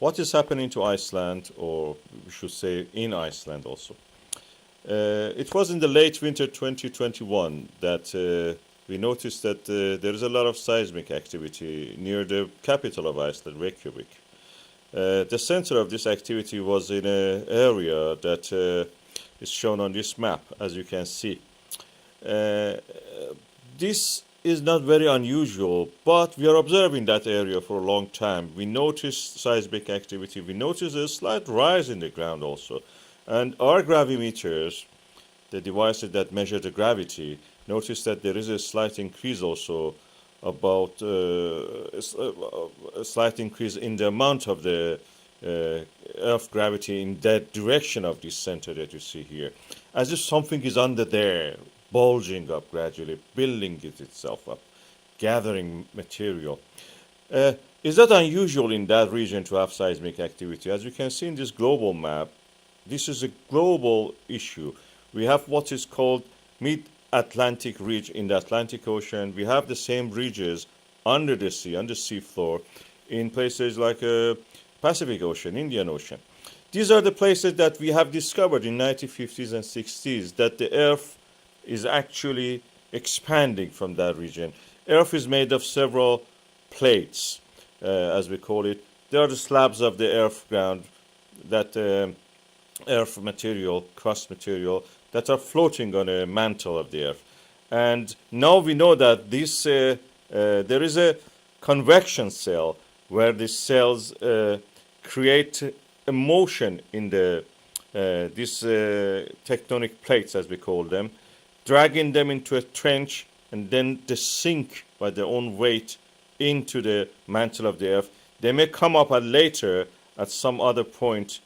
what is happening to Iceland, or we should say in Iceland also. It was in the late winter 2021 that we noticed that there is a lot of seismic activity near the capital of Iceland, Reykjavik. The center of this activity was in an area that is shown on this map, as you can see. This is not very unusual, but we are observing that area for a long time. We notice seismic activity, we notice a slight rise in the ground also. And our gravimeters, the devices that measure the gravity, notice that there is a slight increase also, about a slight increase in the amount of the Earth gravity in that direction of this center that you see here. As if something is under there, bulging up gradually, building itself up, gathering material. Is that unusual in that region to have seismic activity? As you can see in this global map, this is a global issue. We have what is called mid-Atlantic ridge in the Atlantic Ocean. We have the same ridges under the sea, on the seafloor, in places like Pacific Ocean, Indian Ocean. These are the places that we have discovered in 1950s and 60s, that the Earth is actually expanding from that region. Earth is made of several plates, as we call it. They are the slabs of the earth ground, that earth material, crust material, that are floating on a mantle of the earth. And now we know that this there is a convection cell where these cells create a motion in the these tectonic plates, as we call them, dragging them into a trench, and then they sink by their own weight into the mantle of the earth. They may come up later at some other point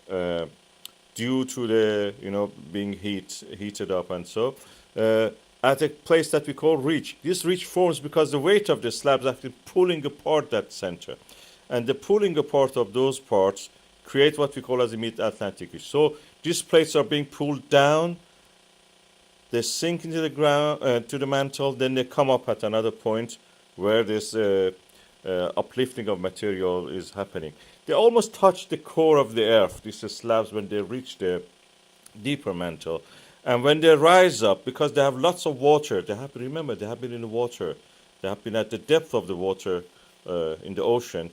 due to the being heated up, and so at a place that we call ridge. This ridge forms because the weight of the slabs is actually pulling apart that center, and the pulling apart of those parts create what we call as a mid-Atlantic ridge. So these plates are being pulled down. They sink into the ground, to the mantle, then they come up at another point where this uplifting of material is happening. They almost touch the core of the earth, these slabs, when they reach the deeper mantle. And when they rise up, because they have lots of water, they have been in the water, they have been at the depth of the water in the ocean,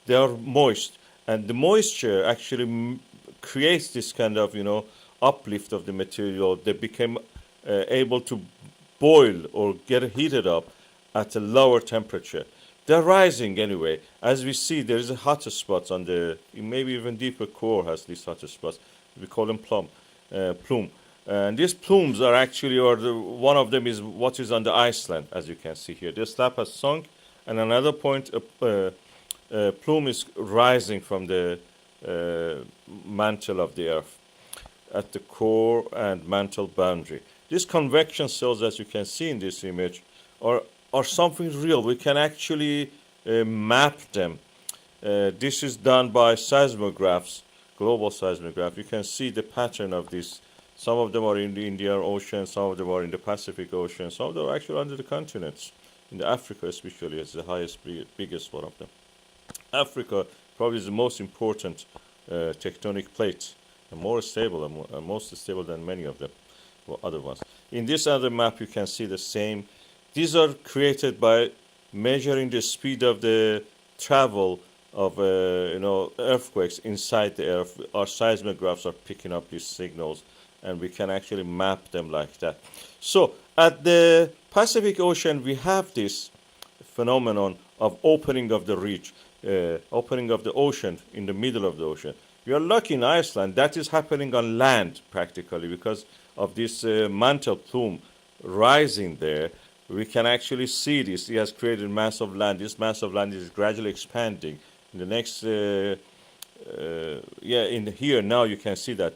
they are moist. And the moisture actually creates this kind of, uplift of the material. They became able to boil or get heated up at a lower temperature. They're rising anyway. As we see, there is a hotter spot on the, maybe even deeper core has these hotter spots. We call them plume. And these plumes are actually, one of them is what is on the Iceland, as you can see here. The slab has sunk, and another point, a plume is rising from the mantle of the earth at the core and mantle boundary. These convection cells, as you can see in this image, are something real. We can actually map them. This is done by seismographs, global seismographs. You can see the pattern of this. Some of them are in the Indian Ocean, some of them are in the Pacific Ocean, some of them are actually under the continents. In the Africa especially, it's the biggest one of them. Africa probably is the most important tectonic plate, and more stable, and most stable than many of them. Other ones. In this other map, you can see the same. These are created by measuring the speed of the travel of earthquakes inside the earth. Our seismographs are picking up these signals, and we can actually map them like that. So at the Pacific Ocean, we have this phenomenon of opening of the ridge, opening of the ocean in the middle of the ocean. We are lucky in Iceland that is happening on land practically because of this mantle plume rising there. We can actually see this. It has created mass of land. This mass of land is gradually expanding. In the next, here now you can see that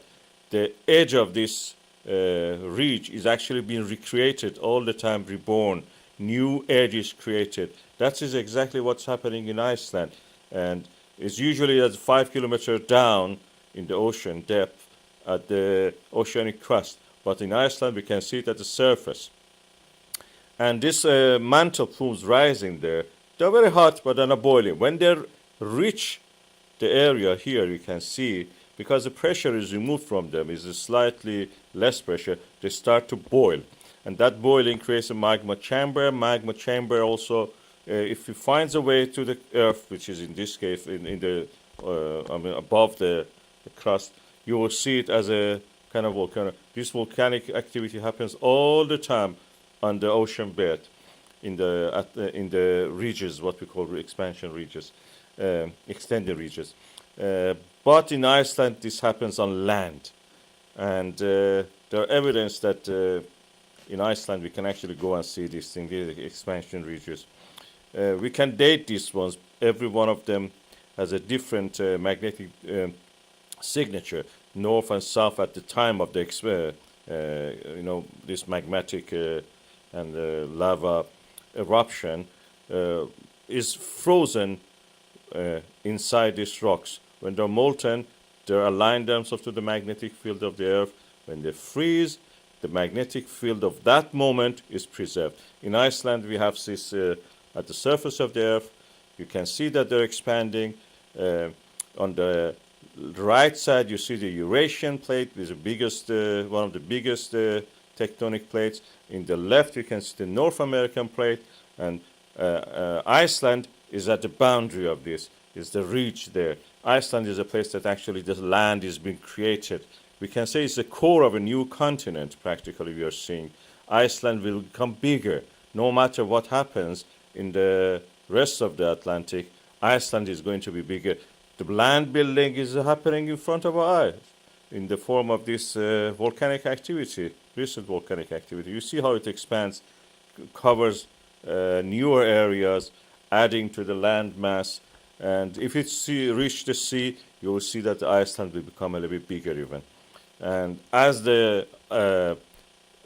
the edge of this ridge is actually being recreated all the time, reborn. New edge is created. That is exactly what's happening in Iceland. And it's usually at 5 kilometers down in the ocean depth at the oceanic crust. But in Iceland, we can see it at the surface. And this mantle plumes rising there, they're very hot, but they're not boiling. When they reach the area here, you can see, because the pressure is removed from them, is a slightly less pressure, they start to boil. And that boiling creates a magma chamber. Magma chamber also, if it finds a way to the earth, which is in this case in the above the crust, you will see it as a kind of volcano. This volcanic activity happens all the time on the ocean bed, in the ridges, what we call expansion ridges, extended ridges. But in Iceland, this happens on land, and there are evidence that in Iceland we can actually go and see these things, these expansion ridges. We can date these ones. Every one of them has a different magnetic signature, north and south at the time of the this magmatic and lava eruption is frozen inside these rocks. When they're molten, they align themselves to the magnetic field of the earth. When they freeze, the magnetic field of that moment is preserved. In Iceland, we have this at the surface of the earth. You can see that they're expanding. On the right side, you see the Eurasian plate, is the biggest, one of the biggest tectonic plates. In the left, you can see the North American plate, and Iceland is at the boundary of this. Is the ridge there. Iceland is a place that actually the land is being created. We can say it's the core of a new continent, practically, we are seeing. Iceland will become bigger. No matter what happens in the rest of the Atlantic, Iceland is going to be bigger. The land building is happening in front of our eyes in the form of this volcanic activity, recent volcanic activity. You see how it expands, covers newer areas, adding to the land mass. And if it reach the sea, you will see that Iceland will become a little bit bigger even. And as the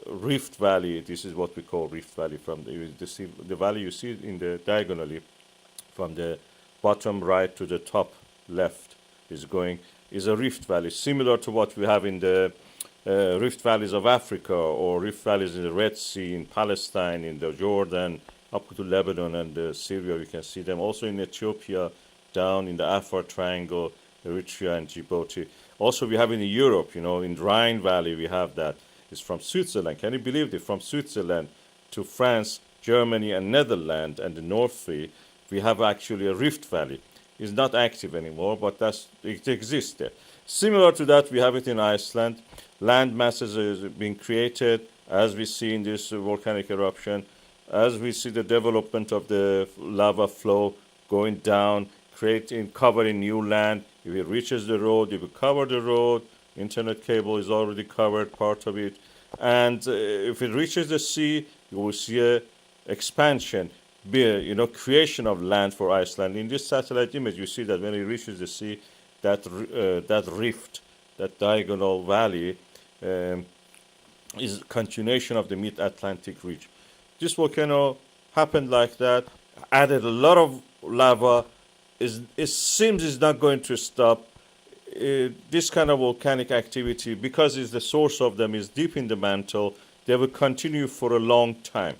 Rift Valley, this is what we call Rift Valley, from the valley you see in the diagonally, from the bottom right to the top left is a rift valley, similar to what we have in the rift valleys of Africa, or rift valleys in the Red Sea, in Palestine, in the Jordan, up to Lebanon and Syria. You can see them also in Ethiopia, down in the Afar Triangle, Eritrea and Djibouti. Also, we have in Europe, in Rhine Valley, we have that. It's from Switzerland. Can you believe it? From Switzerland to France, Germany, and Netherlands, and the North Sea, we have actually a rift valley. It's not active anymore, but it exists there. Similar to that, we have it in Iceland. Land masses are being created, as we see in this volcanic eruption, as we see the development of the lava flow going down, covering new land. If it reaches the road, it will cover the road. Internet cable is already covered, part of it. And if it reaches the sea, you will see a expansion, creation of land for Iceland. In this satellite image, you see that when it reaches the sea, that rift, that diagonal valley, is a continuation of the mid-Atlantic ridge. This volcano happened like that, added a lot of lava. It seems it's not going to stop. This kind of volcanic activity, because the source of them is deep in the mantle, they will continue for a long time.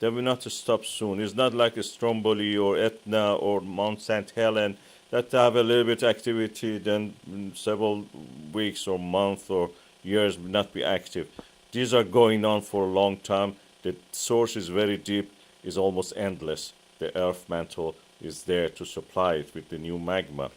They will not stop soon. It's not like a Stromboli or Etna or Mount St. Helens that have a little bit activity, then several weeks or months or years will not be active. These are going on for a long time. The source is very deep, is almost endless. The earth mantle is there to supply it with the new magma.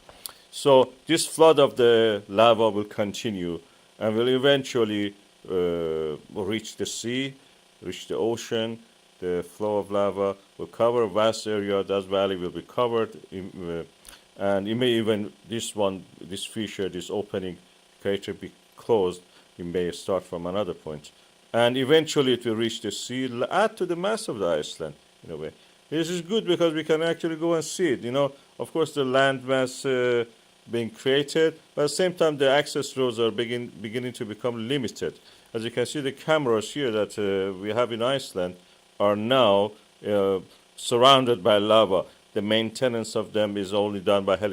So this flood of the lava will continue and will eventually reach the sea, reach the ocean. The flow of lava will cover a vast area. That valley will be covered, and it may even, this fissure, this opening crater be closed. It may start from another point. And eventually it will reach the sea, add to the mass of the Iceland, in a way. This is good because we can actually go and see it. Of course, the land mass being created, but at the same time, the access roads are beginning to become limited. As you can see, the cameras here that we have in Iceland are now surrounded by lava. The maintenance of them is only done by helicopters.